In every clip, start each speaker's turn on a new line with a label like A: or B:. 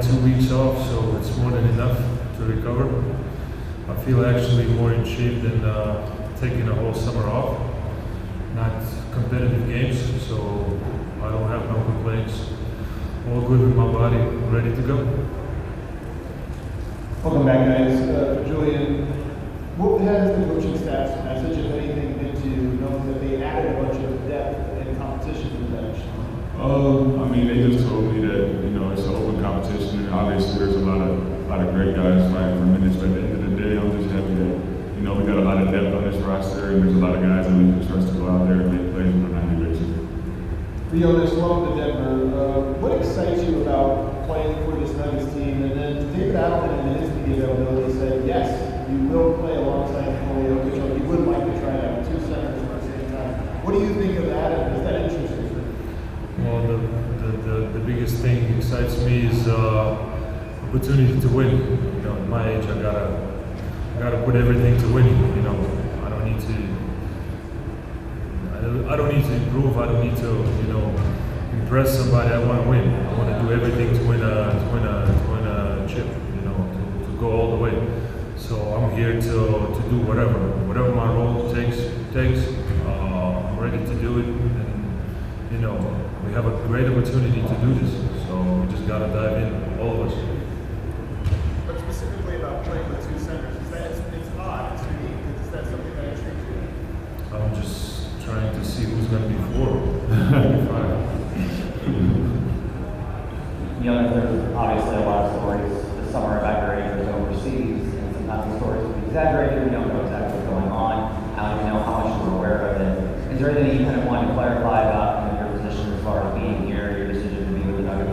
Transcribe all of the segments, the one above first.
A: had 2 weeks off, so it's more than enough to recover. I feel actually more in shape than taking a whole summer off. Not competitive games, so I don't have no complaints. All good with my body, ready to go.
B: Welcome back, guys. Julian, what has the coaching staff's message, if anything, been to know that they added a bunch of depth and competition to the bench?
C: I mean, they just told me that, you know, it's an open competition, and obviously there's a lot of great guys fighting for minutes, but at the end of the day, I'm just happy that, you know, we got a lot of depth on this roster, and there's a lot of guys that we can trust to go out there and make plays on a nightly basis.
B: Jonas, welcome to Denver. What excites you about playing for this Nuggets team? And then David Adelman in his media availability said, yes, you will play alongside Nikola Jokic, or you would like to try to have 2 centers at the same time. What do you think of that, and is that interesting?
A: Well, the biggest thing that excites me is opportunity to win. You know, at my age, I gotta put everything to winning. You know, I don't need to improve. I don't need to, you know, impress somebody. I want to win. I want to do everything to win a chip. You know, to go all the way. So I'm here to do whatever my role takes. I'm ready to do it, and you know, we have a great opportunity to do this. So we just gotta dive in, all of us.
B: But specifically about playing with 2 centers, it's odd, it's unique. Is that something that intrigues you?
A: I'm just trying to see who's going to be 4.
D: You know, there's obviously a lot of stories this summer about your Rangers overseas, and sometimes the stories can be exaggerated. We don't know exactly what's going on. I don't even know how much you're aware of it. Is there anything you kind of want to clarify about your position as far as being here, your decision to be with the Nuggets?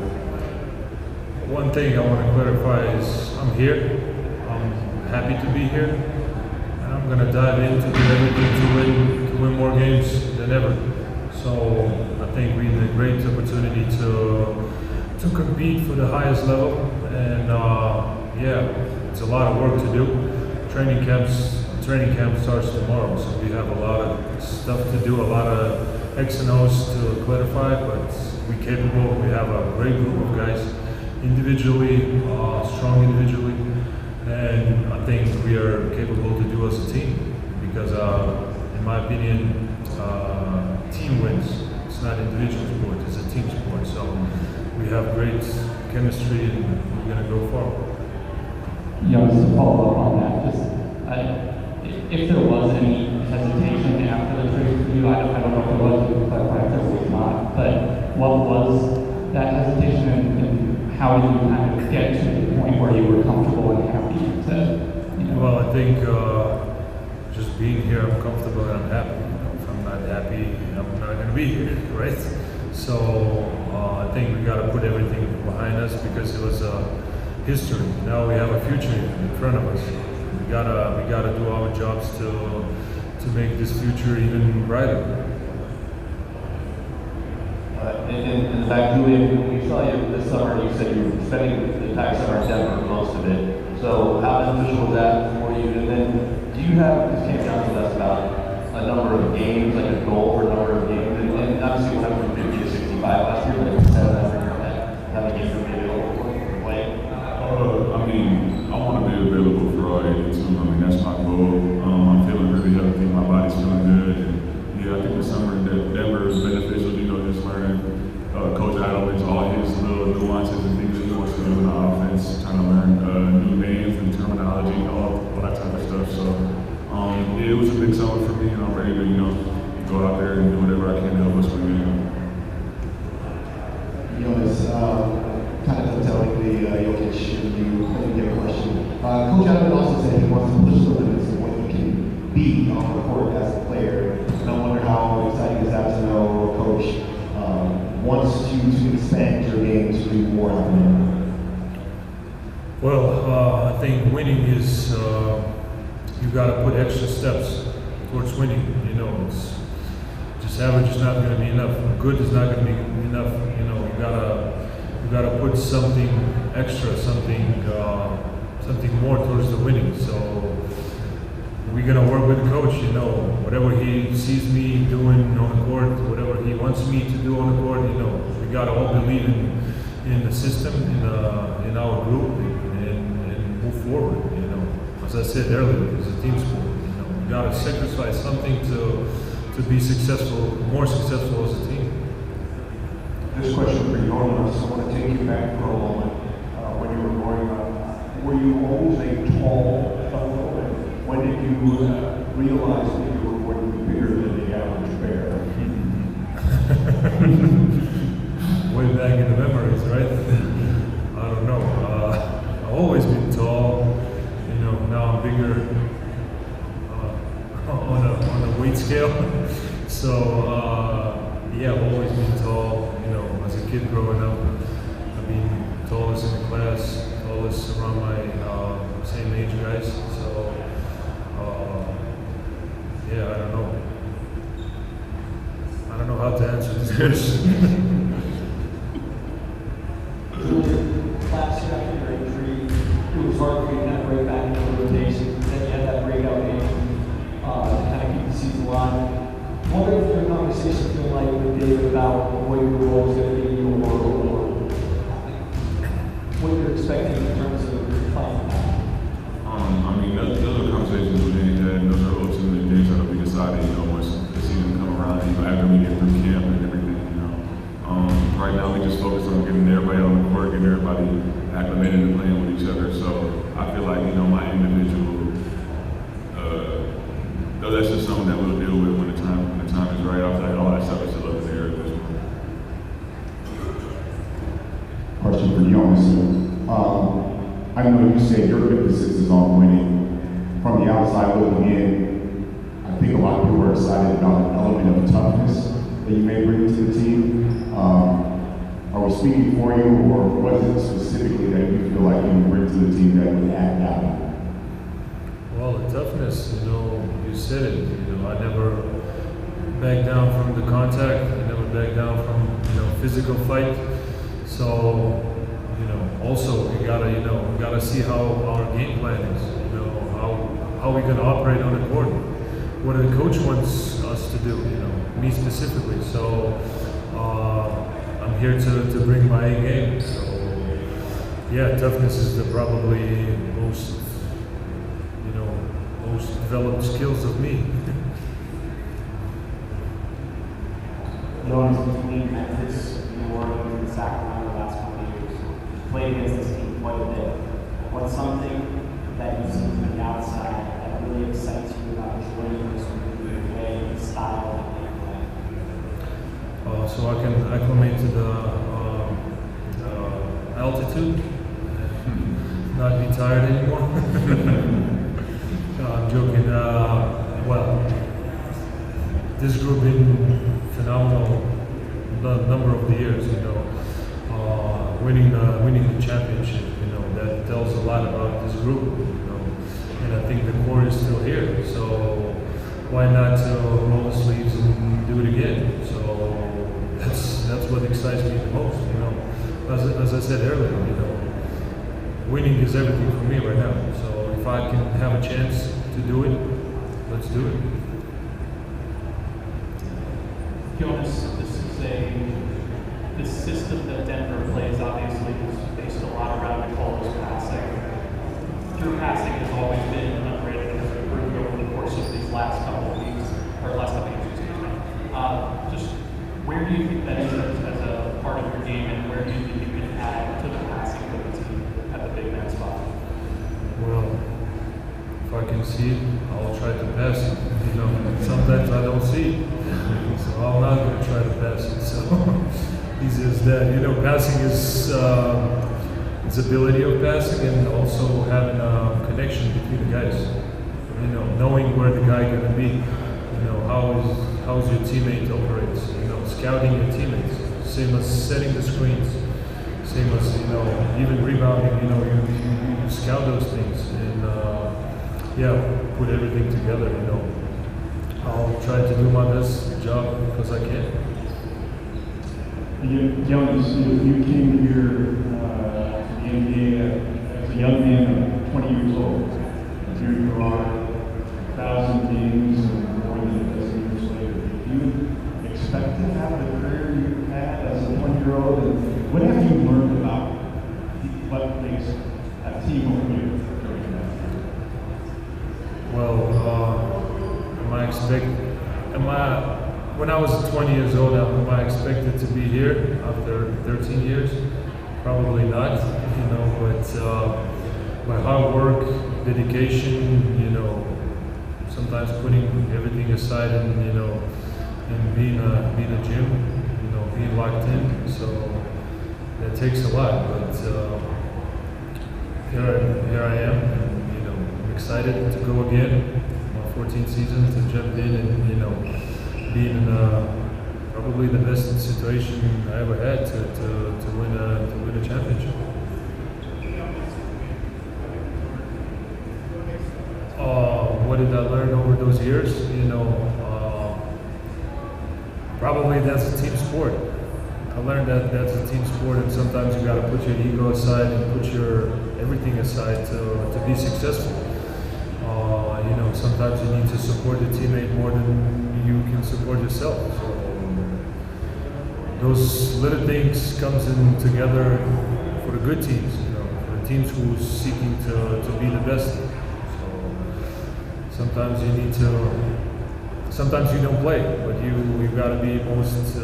A: One thing I want to clarify is I'm here. I'm happy to be here, and I'm going to dive in to do everything to win more games than ever. So I think we're in a great opportunity to compete for the highest level, and yeah, it's a lot of work to do. Training camp starts tomorrow, so we have a lot of stuff to do, a lot of X and O's to clarify, but we're capable. We have a great group of guys, individually, strong individually, and I think we are capable to do as a team, because in my opinion, team wins. It's not individual sport, it's a team sport. So we have great chemistry, and we're going to go far.
E: Jonas, to follow up on that, just if there was any hesitation after the trade for you, I don't know if there was, you can clarify if there was not, but what was that hesitation, and how did you kind of get to the point where you were comfortable and happy to, you know?
A: Well, I think just being here, I'm comfortable and I'm happy. If I'm not happy, I'm not going to be here, right? So I think we got to put everything behind us, because it was history. Now we have a future in front of us. We gotta do our jobs to make this future even brighter.
D: In fact, Julian, we saw you this summer. You said you were spending the entire summer in Denver, most of it. So how beneficial was that for you? And then, do you have, this came down to us about a number of games, like a goal for a number of games? And obviously, what happened from 50 to 65 last year, but it's 7 after that. How many games are available for playing?
C: I mean, I want to be available for all 82. I mean, that's my goal. I'm feeling really healthy. My body's feeling good. And yeah, I think the summer in Denver is beneficial, you know, just learning Coach Adelman's all his little nuances and things that he wants to do in the offense, trying to learn new names and terminology, all that type of stuff. So yeah, it was a big summer for me, and I'm ready to, you know, go out there and do whatever I can to help us win.
F: Jonas, kind of telling the Jokic interview, let me get a question. Coach Adelman also said he wants to push the limits of what he can be on the court as a player. And I wonder how exciting is that to know a coach wants you to expand your game to do more out there?
A: Well, I think winning is you got to put extra steps towards winning. You know, it's just average is not going to be enough. Good is not going to be enough. You know, you gotta put something extra, something more towards the winning. So we're gonna work with the coach. You know, whatever he sees me doing on the court, whatever he wants me to do on the court. You know, we gotta all believe in the system, in our as I said earlier, it's a team sport. You got to sacrifice something to be successful, more successful as a team.
G: This question for Jonas, I want to take you back for a moment. When you were growing up, were you always a tall fellow? And when did you realize that you were going to be bigger than the average bear?
A: Way back in the memories, right? I don't know. I've always been tall. Now I'm bigger on a weight scale. So yeah, I've always been tall. As a kid growing up, I've been tallest in the class, tallest around my same age guys. So yeah, I don't know. I don't know how to answer this question.
H: Last year after your injury, it was hard for you to kind of break back into the rotation. Then you had that breakout game to kind of keep the season alive. What if your conversation feel like with David about what your role is going to be or what you're expecting in terms of playing?
C: I mean, those are conversations we didn't have, and those are ultimately things that will be decided, once the season come around, after we get through camp and everything, Right now, we just focus on getting everybody on the court, getting everybody acclimated and playing with each other. So I feel like, my individual, though that's just something that we'll deal with when the time is right. I feel like all that stuff is still up in the air at this point.
I: Question for Jonas. I know you said your emphasis is on winning. From the outside looking in, I think a lot of people are excited about an element of toughness that you may bring to the team. Are we speaking for you, or what is it specifically that you feel like you bring to the team that would add value?
A: Well, the toughness, you said it. I never back down from the contact. I never back down from physical fight. So also we gotta see how our game plan is. How we gonna operate on the court. What the coach wants us to do. Me specifically. So I'm here to bring my A game. So yeah, toughness is probably most developed skills of me.
J: Jonas, between Memphis, New Orleans, and Sacramento the last couple of years, played against this team quite a bit. What's something that you've seen from the outside that really excites you about joining this way, style, and gameplay?
A: So I can acclimate to the altitude, not be tired anymore. No, I'm joking. Well, this group been phenomenal the number of the years. Winning the championship. That tells a lot about this group. And I think the core is still here. So why not roll the sleeves and do it again? So that's what excites me the most. As I said earlier, winning is everything for me right now. So if I can have a chance to do it, let's do it.
K: Jonas, this system that Denver plays obviously is based a lot around Nicolo's passing. Your passing has always been underrated and has improved over the course of these last couple of weeks, or last couple of years, excuse me. Just where do you think that is as a part of your game, and where do you think you can add to the passing for the team at the big man spot?
A: Well, if I can see it, I'll try to pass it. Sometimes I don't see it. So I'm not going to try to pass it. So easy as that. Passing is its ability of passing, and also having a connection between the guys. Knowing where the guy going to be. How's your teammate operates. Scouting your teammates. Same as setting the screens. Same as even rebounding. You scout those things and put everything together. I'll try to do my best job because I can.
G: Jonas, you came here to the NBA as a young man of 20 years old. Here you are, 1,000 games and more than a dozen years later. Did you expect to have the career you had as a 20-year-old? And what have you learned about what makes a team win during that?
A: When I was 20 years old, am I expected to be here after 13 years? Probably not, you know, but my hard work, dedication, you know, sometimes putting everything aside and, you know, and being a gym, you know, being locked in, so that takes a lot, but here I am, and, you know, I'm excited to go again, my 14th season, to jump in and, you know, being in probably the best situation I ever had to win a championship. What did I learn over those years? You know, probably that's a team sport. I learned that that's a team sport, and sometimes you got to put your ego aside and put your everything aside to be successful. You know, sometimes you need to support your teammate more than you can support yourself. So those little things comes in together for the good teams, you know, for the teams who's seeking to be the best. So sometimes you need to, sometimes you don't play, but you got to be most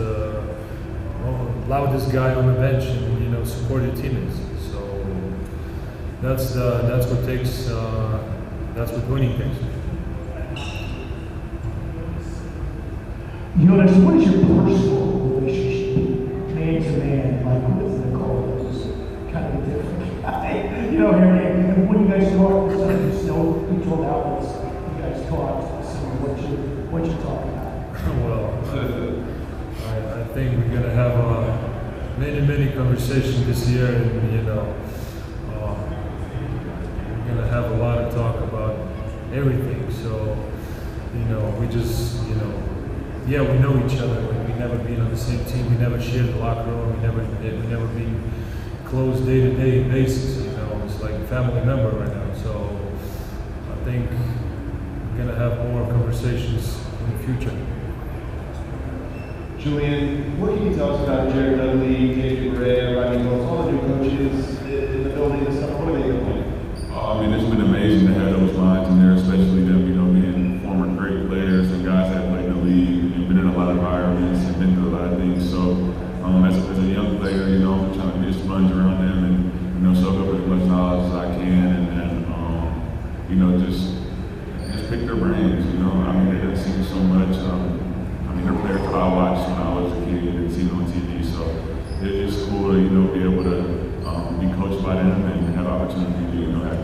A: loudest guy on the bench and, you know, support your teammates. So that's what takes. That's what winning takes.
L: Jonas, what is your personal relationship, man to man, like with Nicole? It's kind of different. You know, and when you guys talk, there's no controlled outlets. You guys talk. So what you talk about?
A: Well, I think we're gonna have many conversations this year, and, you know, we're gonna have a lot of talk about everything. So, you know, we just, you know, yeah, we know each other. We never been on the same team. We never shared the locker room. We never been close day-to-day basis. You know, it's like a family member right now. So I think we're gonna have more conversations in the future.
B: Julian, what can you tell us about Jared Dudley, JJ Barea, Rodney Mills, all the new coaches in the building and stuff? What are they doing?
C: I mean, it's been amazing to have those minds in there, especially them, you know, being former great players and guys that played in the league and been in a lot of environments and been through a lot of things. So, as a young player, you know, I'm trying to be a sponge around them and, you know, soak up as much knowledge as I can and you know, just pick their brains, you know. I mean, they didn't see so much. I mean, they're players that I watched when I was a kid and seen on TV. So it's cool to, you know, be able to be coached by them and have opportunity to, you know, have